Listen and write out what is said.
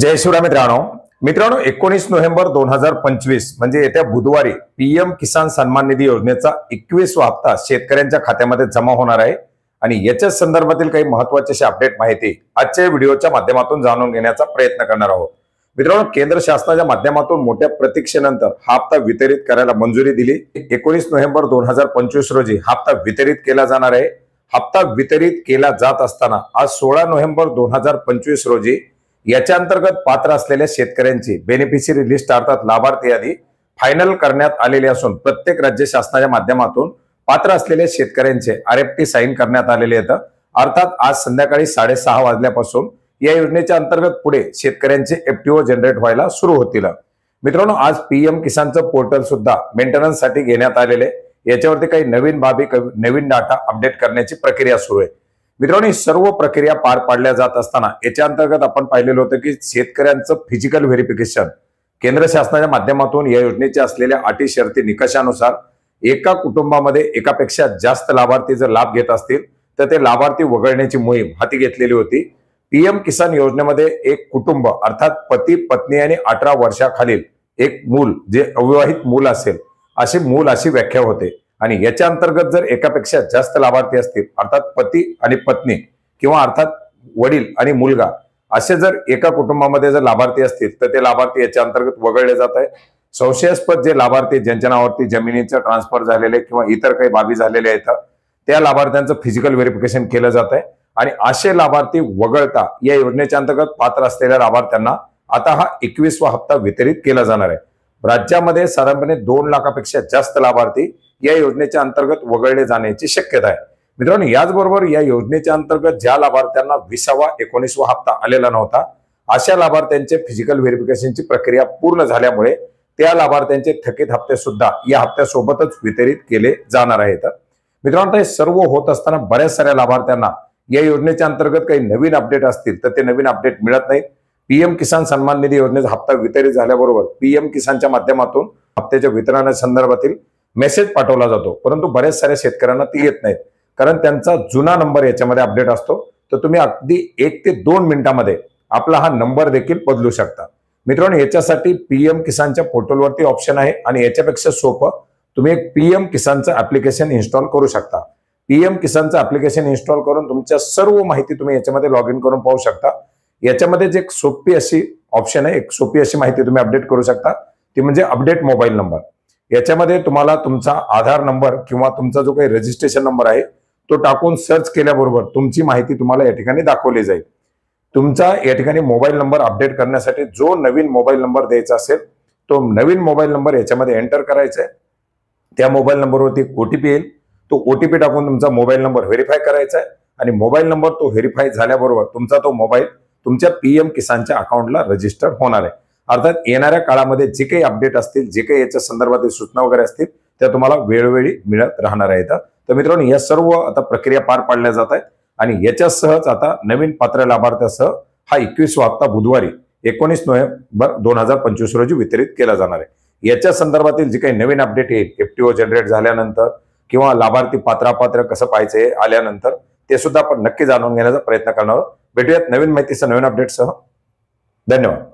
जय शिवराय मित्रांनो 19 नोव्हेंबर 2025 म्हणजे येत्या बुधवारी पीएम किसान सन्मान निधी योजनेचा 21वा हप्ता शेतकऱ्यांच्या खात्यामध्ये जमा होणार आहे आणि याच्या संदर्भातील काही महत्त्वाची अशी अपडेट माहिती आजच्या व्हिडिओच्या माध्यमातून जाणून घेण्याचा प्रयत्न करणार आहोत। मित्रांनो, केंद्र शासनाच्या माध्यमातून मोठ्या प्रतीक्षेनंतर हा हप्ता वितरित करायला मंजुरी दिली। 19 नोव्हेंबर 2025 रोजी हा हप्ता वितरित केला जाणार आहे। हप्ता वितरित केला जात असताना आज 16 नोव्हेंबर 2025 रोजी याच्या अंतर्गत पात्र असलेल्या शेतकऱ्यांची बेनिफिशियरी लिस्ट अर्थात लाभार्थी यादी फायनल करण्यात आलेली असून प्रत्येक राज्य शासनाच्या माध्यमातून पात्र असलेल्या शेतकऱ्यांचे RFT साइन करण्यात आलेले आहेत। अर्थात आज संध्याकाळी 6:30 वाजल्यापासून या योजनेच्या अंतर्गत पुढे शेतकऱ्यांचे FTO जनरेट व्हायला सुरू होतील। मित्रांनो, आज पीएम किसानचं पोर्टल सुद्धा मेंटेनन्स साठी घेण्यात आलेले, याच्यावरती काही नवीन बाबी नवीन डाटा अपडेट करण्याची प्रक्रिया सुरू आहे। मित्रांनो, ही सर्व प्रक्रिया पार पाडल्या जात असताना याच्या अंतर्गत आपण पाहिलेलं होतं की शेतकऱ्यांचं फिजिकल व्हेरिफिकेशन केंद्र शासनाच्या माध्यमातून या योजनेच्या असलेल्या अटी शर्ती निकषानुसार एका कुटुंबामध्ये एकापेक्षा जास्त लाभार्थी जर लाभ घेत असतील तर ते लाभार्थी वगळण्याची मोहीम हाती घेतलेली होती। पीएम किसान योजनेमध्ये एक कुटुंब अर्थात पती पत्नी आणि 18 वर्षाखालील एक मूल जे अविवाहित मूल असेल अशी व्याख्या होते आणि याच्या अंतर्गत जर एकापेक्षा जास्त लाभार्थी असतील अर्थात पती आणि पत्नी किंवा अर्थात वडील आणि मुलगा असे जर एका कुटुंबामध्ये जर लाभार्थी असतील तर ते लाभार्थी याच्या अंतर्गत वगळले जात आहे। संशयास्पद जे लाभार्थी ज्यांच्या नावावरती जमिनीचं ट्रान्सफर झालेले किंवा इतर काही बाबी झालेल्या आहेत त्या लाभार्थ्यांचं फिजिकल व्हेरिफिकेशन केलं जात आहे आणि असे लाभार्थी वगळता या योजनेच्या अंतर्गत पात्र असलेल्या लाभार्थ्यांना आता हा 21वा हप्ता वितरित केला जाणार आहे। राज्यामध्ये साधारणपणे 2 लाखापेक्षा जास्त लाभार्थी या योजनेच्या अंतर्गत वगळले जाण्याची शक्यता आहे। मित्रांनो, याचबरोबर या योजनेच्या अंतर्गत ज्या लाभार्थ्यांना 20वा 19वा हप्ता आलेला नव्हता अशा लाभार्थ्यांचे फिजिकल व्हेरिफिकेशनची प्रक्रिया पूर्ण झाल्यामुळे त्या लाभार्थ्यांचे थकीत हप्ते सुद्धा या हप्त्यासोबतच वितरित केले जाणार आहेत। मित्रांनो, हे सर्व होत असताना बऱ्याच साऱ्या लाभार्थ्यांना या योजनेच्या अंतर्गत काही नवीन अपडेट असतील तर ते नवीन अपडेट मिळत नाहीत। पीएम किसान सन्मान निधी योजनेचा हप्ता वितरित झाल्याबरोबर पीएम किसानच्या माध्यमातून हप्त्याच्या वितरणासंदर्भातील मेसेज पाठवला जातो, परंतु बऱ्याच साऱ्या शेतकऱ्यांना ती येत नाहीत कारण त्यांचा जुना नंबर याच्यामध्ये अपडेट असतो। तर तुम्ही अगदी 1 ते 2 मिनिटांमध्ये आपला हा नंबर देखील बदलू शकता। मित्रांनो, याच्यासाठी पीएम किसानच्या पोर्टलवरती ऑप्शन आहे आणि याच्यापेक्षा सोपं तुम्ही एक पीएम किसानचं ऍप्लिकेशन इन्स्टॉल करू शकता। पीएम किसानचं ऍप्लिकेशन इन्स्टॉल करून तुमच्या सर्व माहिती तुम्ही याच्यामध्ये लॉग इन करून पाहू शकता। याच्यामध्ये जे एक सोपी अशी ऑप्शन आहे, एक सोपी अशी माहिती तुम्ही अपडेट करू शकता, ती म्हणजे अपडेट मोबाईल नंबर। याच्यामध्ये तुम्हाला तुमचा आधार नंबर किंवा तुमचा जो काही रजिस्ट्रेशन नंबर आहे तो टाकून सर्च केल्याबरोबर तुमची माहिती तुम्हाला या ठिकाणी दाखवली जाईल। तुमचा या ठिकाणी मोबाईल नंबर अपडेट करण्यासाठी जो नवीन मोबाईल नंबर द्यायचा असेल तो नवीन मोबाईल नंबर याच्यामध्ये एंटर करायचा आहे। त्या मोबाईल नंबरवरती OTP येईल, तो OTP टाकून तुमचा मोबाईल नंबर व्हेरीफाय करायचा आहे आणि मोबाईल नंबर तो व्हेरीफाय झाल्याबरोबर तुमचा तो मोबाईल तुमच्या पीएम किसानच्या अकाउंटला रजिस्टर होणार आहे। अर्थात येणाऱ्या काळामध्ये जे काही अपडेट असतील, जे काही याच्या संदर्भातील सूचना वगैरे असतील त्या तुम्हाला वेळोवेळी मिळत राहणार आहेत। तर मित्रांनो, या सर्व आता प्रक्रिया पार पाडल्या जात आहेत आणि याच्यासहच आता नवीन पात्र लाभार्थ्यासह हा 21वा हप्ता बुधवारी 19 नोव्हेंबर 2025 रोजी वितरित केला जाणार आहे। याच्या संदर्भातील जे काही नवीन अपडेट येईल FTO जनरेट झाल्यानंतर किंवा लाभार्थी पात्र कसं पाहायचे आल्यानंतर ते सुद्धा आपण नक्की जाणून घेण्याचा प्रयत्न करणार आहोत। भेटूयात नवीन माहितीसह नवीन अपडेटसह। धन्यवाद।